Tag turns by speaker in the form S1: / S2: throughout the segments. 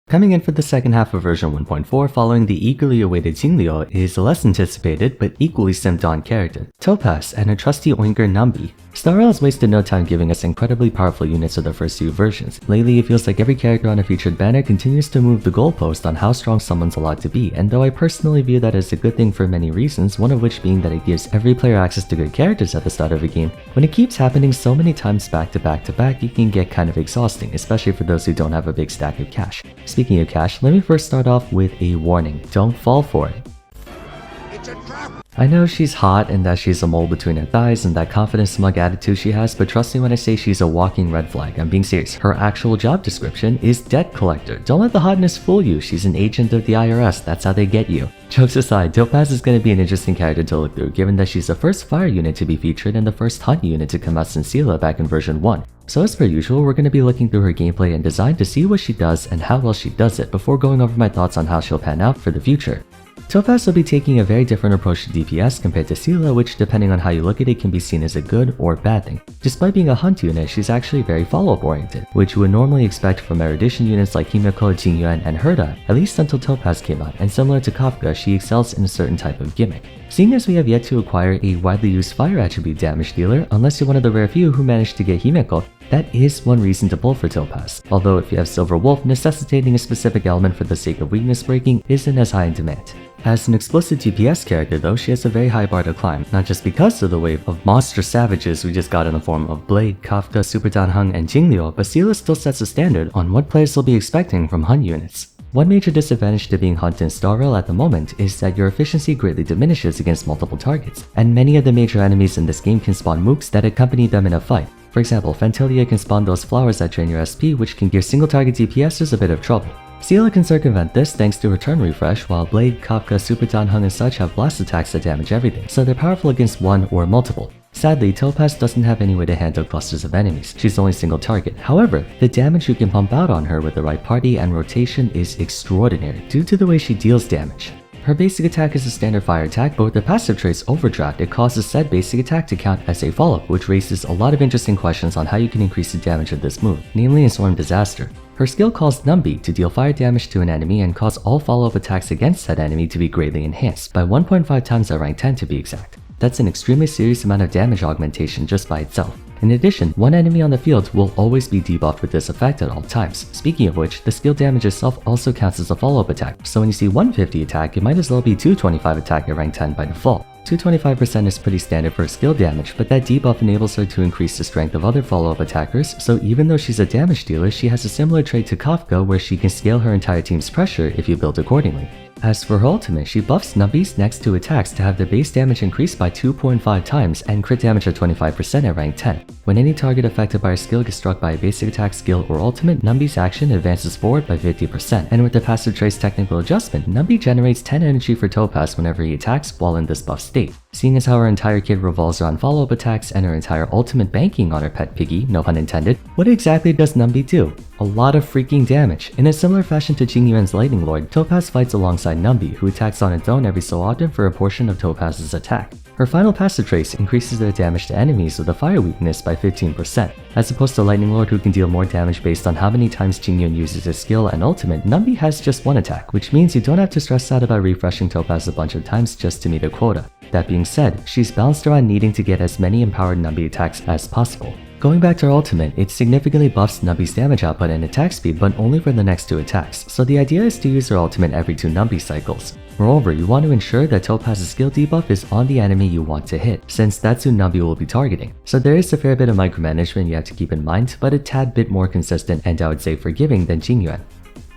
S1: Coming in for the second half of version 1.4 following the eagerly awaited Jingliu is a less anticipated but equally simped on character, Topaz and her trusty oinker Numby. Starrail has wasted no time giving us incredibly powerful units of the first few versions. Lately, it feels like every character on a featured banner continues to move the goalpost on how strong someone's allowed to be, and though I personally view that as a good thing for many reasons, one of which being that it gives every player access to good characters at the start of a game, when it keeps happening so many times back to back to back, it can get kind of exhausting, especially for those who don't have a big stack of cash. Speaking of cash, let me first start off with a warning. Don't fall for it. I know she's hot and that she's a mole between her thighs and that confident smug attitude she has, but trust me when I say she's a walking red flag. I'm being serious. Her actual job description is debt collector. Don't let the hotness fool you. She's an agent of the IRS. That's how they get you. Jokes aside, Topaz is going to be an interesting character to look through, given that she's the first fire unit to be featured and the first hunt unit to come out since Sela back in version 1. So as per usual, we're going to be looking through her gameplay and design to see what she does and how well she does it before going over my thoughts on how she'll pan out for the future. Topaz will be taking a very different approach to DPS compared to Sela, which depending on how you look at it can be seen as a good or bad thing. Despite being a hunt unit, she's actually very follow-up oriented, which you would normally expect from erudition units like Himeko, Jingyuan, and Herda, at least until Topaz came out, and similar to Kafka, she excels in a certain type of gimmick. Seeing as we have yet to acquire a widely used fire attribute damage dealer, unless you're one of the rare few who managed to get Himeko, that is one reason to pull for Topaz, although if you have Silver Wolf, necessitating a specific element for the sake of weakness breaking isn't as high in demand. As an explicit DPS character though, she has a very high bar to climb, not just because of the wave of monster savages we just got in the form of Blade, Kafka, Super Danheng, and Jingliu, but Sela still sets a standard on what players will be expecting from hunt units. One major disadvantage to being hunt in Starrail at the moment is that your efficiency greatly diminishes against multiple targets, and many of the major enemies in this game can spawn mooks that accompany them in a fight. For example, Phantilia can spawn those flowers that drain your SP, which can give single target DPSers a bit of trouble. Sela can circumvent this thanks to her turn refresh, while Blade, Kafka, Super Danheng and such have blast attacks that damage everything, so they're powerful against one or multiple. Sadly, Topaz doesn't have any way to handle clusters of enemies. She's only single target. However, the damage you can pump out on her with the right party and rotation is extraordinary due to the way she deals damage. Her basic attack is a standard fire attack, but with the passive traits Overdraft, it causes said basic attack to count as a follow-up, which raises a lot of interesting questions on how you can increase the damage of this move, namely in Storm Disaster. Her skill calls Numby to deal fire damage to an enemy and cause all follow-up attacks against said enemy to be greatly enhanced, by 1.5 times at rank 10 to be exact. That's an extremely serious amount of damage augmentation just by itself. In addition, one enemy on the field will always be debuffed with this effect at all times. Speaking of which, the skill damage itself also counts as a follow-up attack, so when you see 150 attack, it might as well be 225 attack at rank 10 by default. 225% is pretty standard for skill damage, but that debuff enables her to increase the strength of other follow-up attackers, so even though she's a damage dealer, she has a similar trait to Kafka where she can scale her entire team's pressure if you build accordingly. As for her ultimate, she buffs Numby's next 2 attacks to have their base damage increased by 2.5 times and crit damage at 25% at rank 10. When any target affected by her skill gets struck by a basic attack, skill, or ultimate, Numby's action advances forward by 50%, and with the passive trait's technical adjustment, Numby generates 10 energy for Topaz whenever he attacks while in this buff state. Seeing as how her entire kit revolves around follow-up attacks and her entire ultimate banking on her pet piggy, no pun intended, what exactly does Numby do? A lot of freaking damage. In a similar fashion to Jingyuan's Lightning Lord, Topaz fights alongside Numby, who attacks on its own every so often for a portion of Topaz's attack. Her final passive trace increases their damage to enemies with a fire weakness by 15%. As opposed to Lightning Lord who can deal more damage based on how many times Jingyuan uses his skill and ultimate, Numby has just one attack, which means you don't have to stress out about refreshing Topaz a bunch of times just to meet a quota. That being said, she's balanced around needing to get as many empowered Numby attacks as possible. Going back to her ultimate, it significantly buffs Numby's damage output and attack speed, but only for the next 2 attacks, so the idea is to use her ultimate every 2 Numby cycles. Moreover, you want to ensure that Topaz's skill debuff is on the enemy you want to hit, since that's who Numby will be targeting. So there is a fair bit of micromanagement you have to keep in mind, but a tad bit more consistent and I would say forgiving than Jingyuan.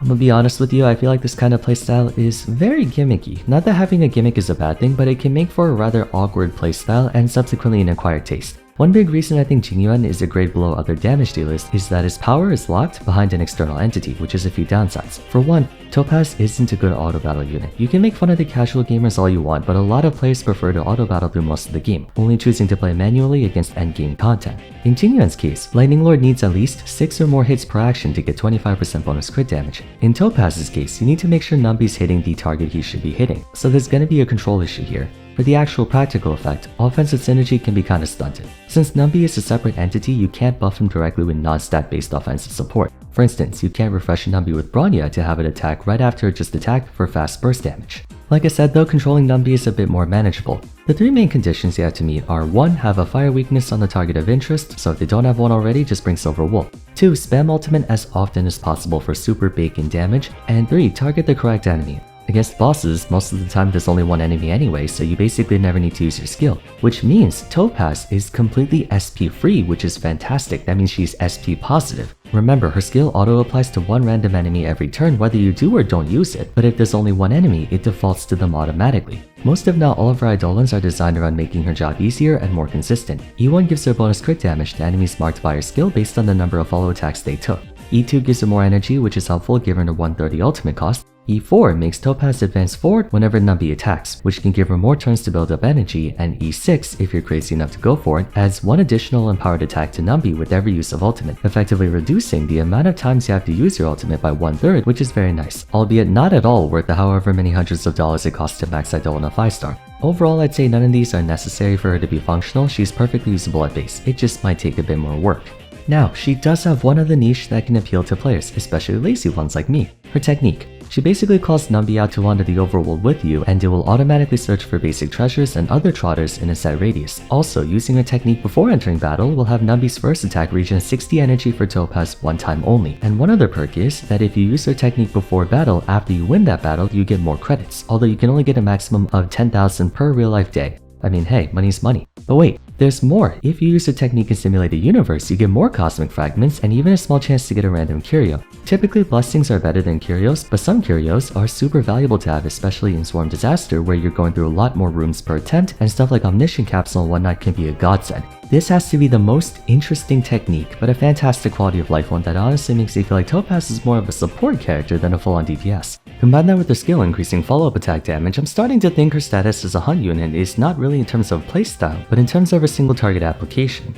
S1: I'm gonna be honest with you, I feel like this kind of playstyle is very gimmicky. Not that having a gimmick is a bad thing, but it can make for a rather awkward playstyle and subsequently an acquired taste. One big reason I think Jingyuan is a grade below other damage dealers is that his power is locked behind an external entity, which is a few downsides. For one, Topaz isn't a good auto battle unit. You can make fun of the casual gamers all you want, but a lot of players prefer to auto battle through most of the game, only choosing to play manually against endgame content. In Jingyuan's case, Lightning Lord needs at least 6 or more hits per action to get 25% bonus crit damage. In Topaz's case, you need to make sure Numby's hitting the target he should be hitting, so there's gonna be a control issue here. For the actual practical effect, offensive synergy can be kinda stunted. Since Numby is a separate entity, you can't buff him directly with non-stat based offensive support. For instance, you can't refresh Numby with Bronya to have it attack right after it just attacked for fast burst damage. Like I said though, controlling Numby is a bit more manageable. The three main conditions you have to meet are 1. Have a fire weakness on the target of interest, so if they don't have one already, just bring Silver Wool. 2. Spam ultimate as often as possible for super bacon damage, and 3. Target the correct enemy. Against bosses, most of the time there's only one enemy anyway, so you basically never need to use your skill. Which means Topaz is completely SP free, which is fantastic. That means she's SP positive. Remember, her skill auto-applies to one random enemy every turn whether you do or don't use it, but if there's only one enemy, it defaults to them automatically. Most if not all of her Eidolons are designed around making her job easier and more consistent. E1 gives her bonus crit damage to enemies marked by her skill based on the number of follow attacks they took. E2 gives her more energy, which is helpful given her 130 ultimate cost. E4 makes Topaz advance forward whenever Numby attacks, which can give her more turns to build up energy, and E6, if you're crazy enough to go for it, adds one additional empowered attack to Numby with every use of ultimate, effectively reducing the amount of times you have to use your ultimate by 1/3, which is very nice, albeit not at all worth the however many hundreds of dollars it costs to max Eidolon a 5-star. Overall, I'd say none of these are necessary for her to be functional. She's perfectly usable at base, it just might take a bit more work. Now, she does have one other niche that can appeal to players, especially lazy ones like me: her technique. She basically calls Numby out to wander the overworld with you, and it will automatically search for basic treasures and other trotters in a set radius. Also, using her technique before entering battle will have Numby's first attack regen 60 energy for Topaz one time only. And one other perk is that if you use her technique before battle, after you win that battle, you get more credits, although you can only get a maximum of 10,000 per real life day. I mean, hey, money's money. But wait, there's more. If you use the technique in Simulated Universe, you get more cosmic fragments and even a small chance to get a random curio. Typically, blessings are better than curios, but some curios are super valuable to have, especially in Swarm Disaster, where you're going through a lot more rooms per attempt, and stuff like Omniscient Capsule and whatnot can be a godsend. This has to be the most interesting technique, but a fantastic quality of life one that honestly makes me feel like Topaz is more of a support character than a full-on DPS. Combine that with her skill increasing follow-up attack damage, I'm starting to think her status as a hunt unit is not really in terms of playstyle, but in terms of her single target application.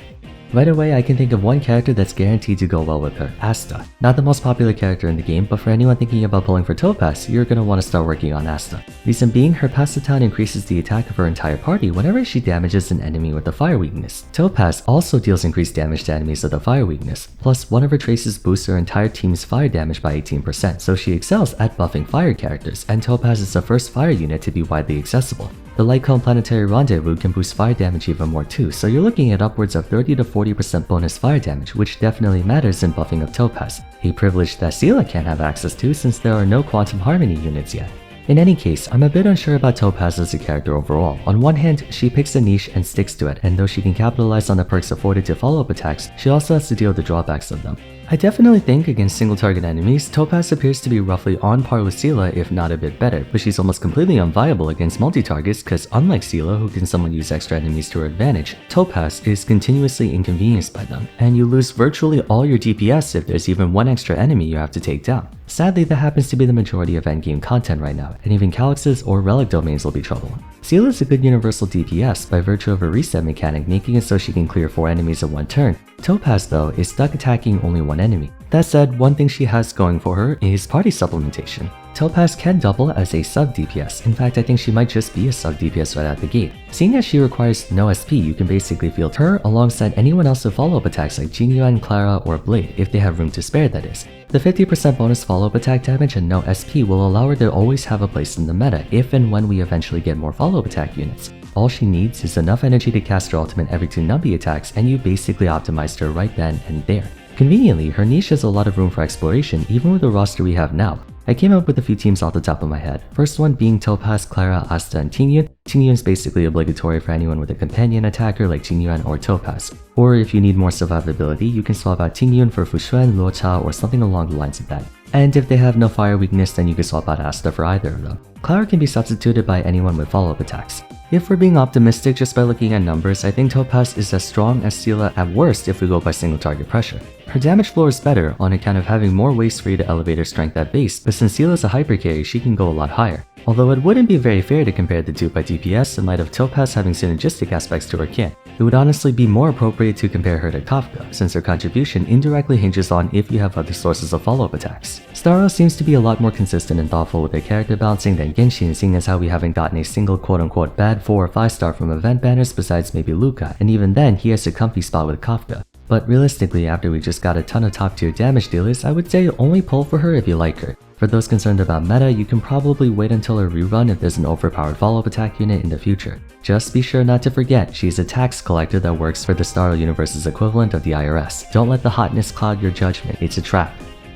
S1: Right away, I can think of one character that's guaranteed to go well with her: Asta. Not the most popular character in the game, but for anyone thinking about pulling for Topaz, you're gonna want to start working on Asta. Reason being, her passive talent increases the attack of her entire party whenever she damages an enemy with a fire weakness. Topaz also deals increased damage to enemies with a fire weakness, plus one of her traces boosts her entire team's fire damage by 18%, so she excels at buffing fire characters, and Topaz is the first fire unit to be widely accessible. The Light Cone Planetary Rendezvous can boost fire damage even more too, so you're looking at upwards of 30 to 40% bonus fire damage, which definitely matters in buffing of Topaz, a privilege that Seele can't have access to since there are no Quantum Harmony units yet. In any case, I'm a bit unsure about Topaz as a character overall. On one hand, she picks a niche and sticks to it, and though she can capitalize on the perks afforded to follow-up attacks, she also has to deal with the drawbacks of them. I definitely think against single target enemies, Topaz appears to be roughly on par with Seele if not a bit better, but she's almost completely unviable against multi-targets because unlike Seele, who can somewhat use extra enemies to her advantage, Topaz is continuously inconvenienced by them, and you lose virtually all your DPS if there's even one extra enemy you have to take down. Sadly, that happens to be the majority of endgame content right now, and even Calyx's or Relic domains will be trouble. Seele is a good universal DPS by virtue of a reset mechanic making it so she can clear 4 enemies in one turn. Topaz though is stuck attacking only one enemy. That said, one thing she has going for her is party supplementation. Topaz can double as a sub DPS, in fact I think she might just be a sub DPS right out the gate. Seeing as she requires no SP, you can basically field her alongside anyone else with follow-up attacks like Jinyuan, Clara, or Blade, if they have room to spare that is. The 50% bonus follow-up attack damage and no SP will allow her to always have a place in the meta if and when we eventually get more follow-up attack units. All she needs is enough energy to cast her ultimate every 2 Numby attacks and you basically optimized her right then and there. Conveniently, her niche has a lot of room for exploration even with the roster we have now. I came up with a few teams off the top of my head, first one being Topaz, Clara, Asta, and Tinyun. Tinyun is basically obligatory for anyone with a companion attacker like Jinyuan or Topaz. Or if you need more survivability, you can swap out Tinyun for Fuxuan, Luocha, or something along the lines of that. And if they have no fire weakness, then you can swap out Asta for either of them. Clara can be substituted by anyone with follow-up attacks. If we're being optimistic just by looking at numbers, I think Topaz is as strong as Seele at worst if we go by single target pressure. Her damage floor is better on account of having more ways for you to elevate her strength at base, but since Seele is a hyper carry, she can go a lot higher. Although it wouldn't be very fair to compare the two by DPS in light of Topaz having synergistic aspects to her kit. It would honestly be more appropriate to compare her to Kafka, since her contribution indirectly hinges on if you have other sources of follow-up attacks. Starro seems to be a lot more consistent and thoughtful with their character balancing than Genshin, seeing as how we haven't gotten a single quote-unquote bad 4 or 5 star from event banners besides maybe Luca, and even then he has a comfy spot with Kafka. But realistically, after we just got a ton of top tier damage dealers, I would say only pull for her if you like her. For those concerned about meta, you can probably wait until her rerun if there's an overpowered follow-up attack unit in the future. Just be sure not to forget, she's a tax collector that works for the Starro universe's equivalent of the IRS. Don't let the hotness cloud your judgment, it's a trap.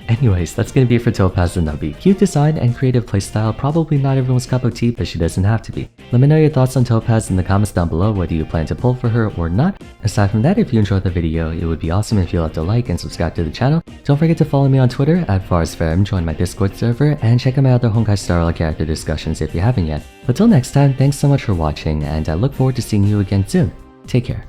S1: Anyways, that's gonna be it for Topaz and Numby. Cute design and creative playstyle, probably not everyone's cup of tea, but she doesn't have to be. Let me know your thoughts on Topaz in the comments down below, whether you plan to pull for her or not. Aside from that, if you enjoyed the video, it would be awesome if you left a like and subscribe to the channel. Don't forget to follow me on Twitter at Vars, join my Discord server, and check out my other Honkai Star Rail character discussions if you haven't yet. But till next time, thanks so much for watching, and I look forward to seeing you again soon. Take care.